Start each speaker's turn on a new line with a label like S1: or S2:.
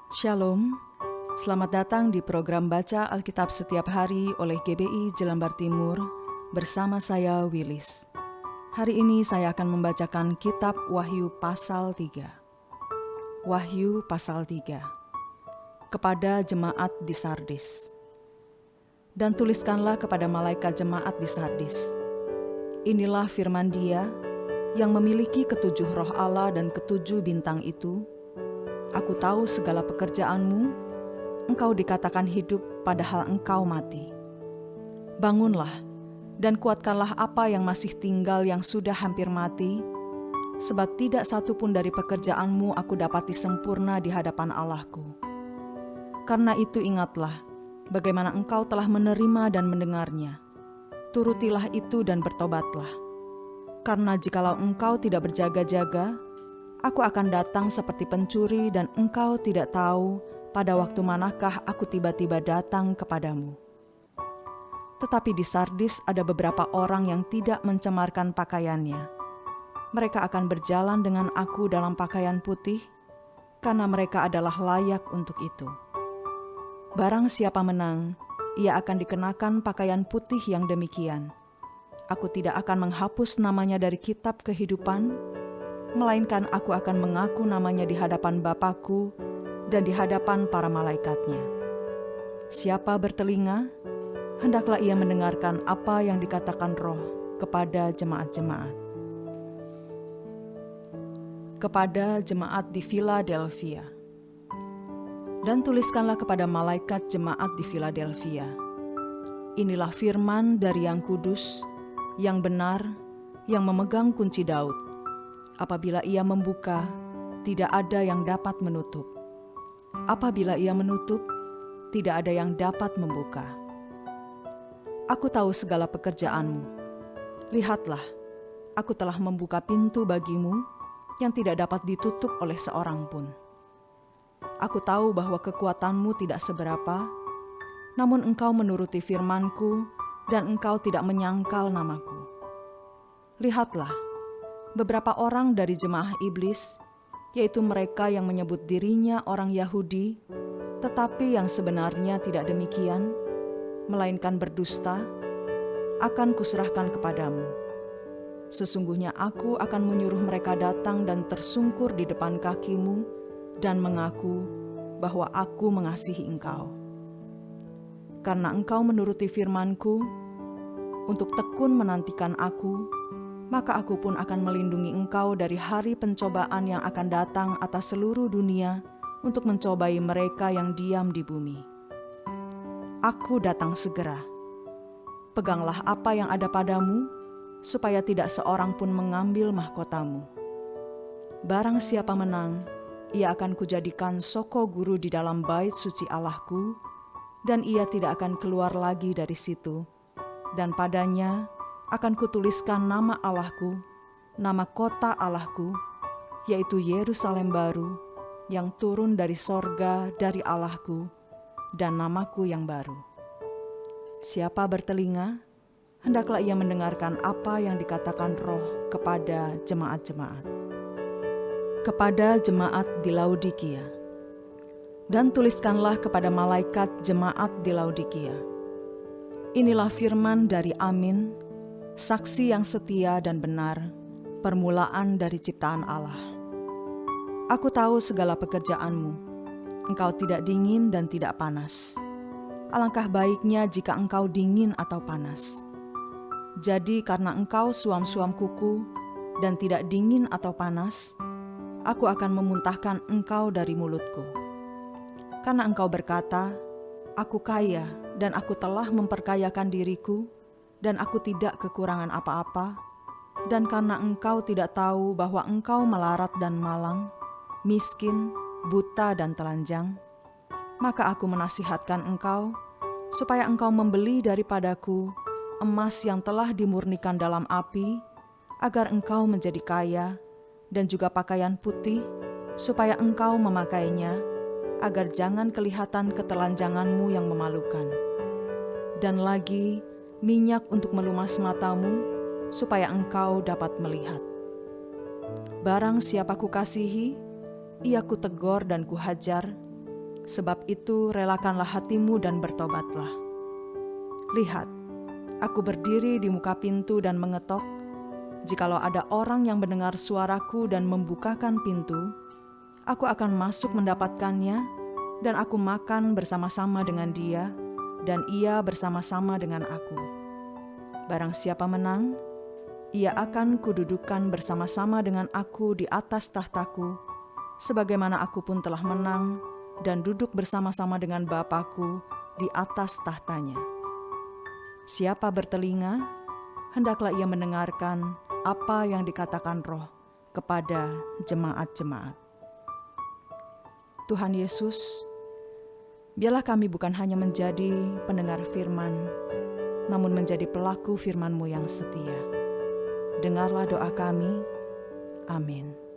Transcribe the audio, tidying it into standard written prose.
S1: Shalom, selamat datang di program Baca Alkitab Setiap Hari oleh GBI Jelambar Timur bersama saya Willis. Hari ini saya akan membacakan kitab Wahyu pasal 3. Wahyu pasal 3. Kepada jemaat di Sardis. Dan tuliskanlah kepada malaikat jemaat di Sardis. Inilah firman Dia yang memiliki ketujuh roh Allah dan ketujuh bintang itu. Aku tahu segala pekerjaanmu, engkau dikatakan hidup padahal engkau mati. Bangunlah dan kuatkanlah apa yang masih tinggal yang sudah hampir mati, sebab tidak satu pun dari pekerjaanmu aku dapati sempurna di hadapan Allahku. Karena itu ingatlah, bagaimana engkau telah menerima dan mendengarnya. Turutilah itu dan bertobatlah. Karena jikalau engkau tidak berjaga-jaga, aku akan datang seperti pencuri dan engkau tidak tahu pada waktu manakah aku tiba-tiba datang kepadamu. Tetapi di Sardis ada beberapa orang yang tidak mencemarkan pakaiannya. Mereka akan berjalan dengan aku dalam pakaian putih, karena mereka adalah layak untuk itu. Barang siapa menang, ia akan dikenakan pakaian putih yang demikian. Aku tidak akan menghapus namanya dari kitab kehidupan, melainkan aku akan mengaku namanya di hadapan Bapa-Ku dan di hadapan para malaikatnya. Siapa bertelinga, hendaklah ia mendengarkan apa yang dikatakan Roh kepada jemaat-jemaat. Kepada jemaat di Philadelphia. Dan tuliskanlah kepada malaikat jemaat di Philadelphia. Inilah firman dari yang kudus, yang benar, yang memegang kunci Daud. Apabila ia membuka, tidak ada yang dapat menutup. Apabila ia menutup, tidak ada yang dapat membuka. Aku tahu segala pekerjaanmu. Lihatlah, aku telah membuka pintu bagimu yang tidak dapat ditutup oleh seorang pun. Aku tahu bahwa kekuatanmu tidak seberapa, namun engkau menuruti firmanku dan engkau tidak menyangkal namaku. Lihatlah, beberapa orang dari jemaah iblis, yaitu mereka yang menyebut dirinya orang Yahudi, tetapi yang sebenarnya tidak demikian, melainkan berdusta, akan kuserahkan kepadamu. Sesungguhnya aku akan menyuruh mereka datang dan tersungkur di depan kakimu dan mengaku bahwa aku mengasihi engkau. Karena engkau menuruti firmanku, untuk tekun menantikan aku, maka aku pun akan melindungi engkau dari hari pencobaan yang akan datang atas seluruh dunia untuk mencobai mereka yang diam di bumi. Aku datang segera. Peganglah apa yang ada padamu, supaya tidak seorang pun mengambil mahkotamu. Barang siapa menang, ia akan kujadikan soko guru di dalam bait suci Allahku, dan ia tidak akan keluar lagi dari situ, dan padanya akan kutuliskan nama Allahku, nama kota Allahku, yaitu Yerusalem baru, yang turun dari sorga dari Allahku, dan namaku yang baru. Siapa bertelinga, hendaklah ia mendengarkan apa yang dikatakan Roh kepada jemaat-jemaat. Kepada jemaat di Laodikia. Dan tuliskanlah kepada malaikat jemaat di Laodikia. Inilah firman dari Amin, saksi yang setia dan benar, permulaan dari ciptaan Allah. Aku tahu segala pekerjaanmu. Engkau tidak dingin dan tidak panas. Alangkah baiknya jika engkau dingin atau panas. Jadi karena engkau suam-suam kuku dan tidak dingin atau panas, aku akan memuntahkan engkau dari mulutku. Karena engkau berkata, aku kaya dan aku telah memperkayakan diriku, dan aku tidak kekurangan apa-apa, dan karena engkau tidak tahu bahwa engkau melarat dan malang, miskin, buta dan telanjang, maka aku menasihatkan engkau, supaya engkau membeli daripadaku emas yang telah dimurnikan dalam api, agar engkau menjadi kaya, dan juga pakaian putih, supaya engkau memakainya, agar jangan kelihatan ketelanjanganmu yang memalukan. Dan lagi, minyak untuk melumas matamu, supaya engkau dapat melihat. Barang siapa kukasihi, ia kutegur dan kuhajar, Sebab itu relakanlah hatimu dan bertobatlah. Lihat, aku berdiri di muka pintu dan mengetok. Jikalau ada orang yang mendengar suaraku dan membukakan pintu, aku akan masuk mendapatkannya, dan aku makan bersama-sama dengan dia, dan ia bersama-sama dengan aku. Barang siapa menang, ia akan kududukan bersama-sama dengan aku di atas tahtaku, sebagaimana aku pun telah menang dan duduk bersama-sama dengan Bapa-Ku di atas tahtanya. Siapa bertelinga, hendaklah ia mendengarkan apa yang dikatakan Roh kepada jemaat-jemaat. Tuhan Yesus, biarlah kami bukan hanya menjadi pendengar firman, namun menjadi pelaku firman-Mu yang setia. Dengarlah doa kami. Amin.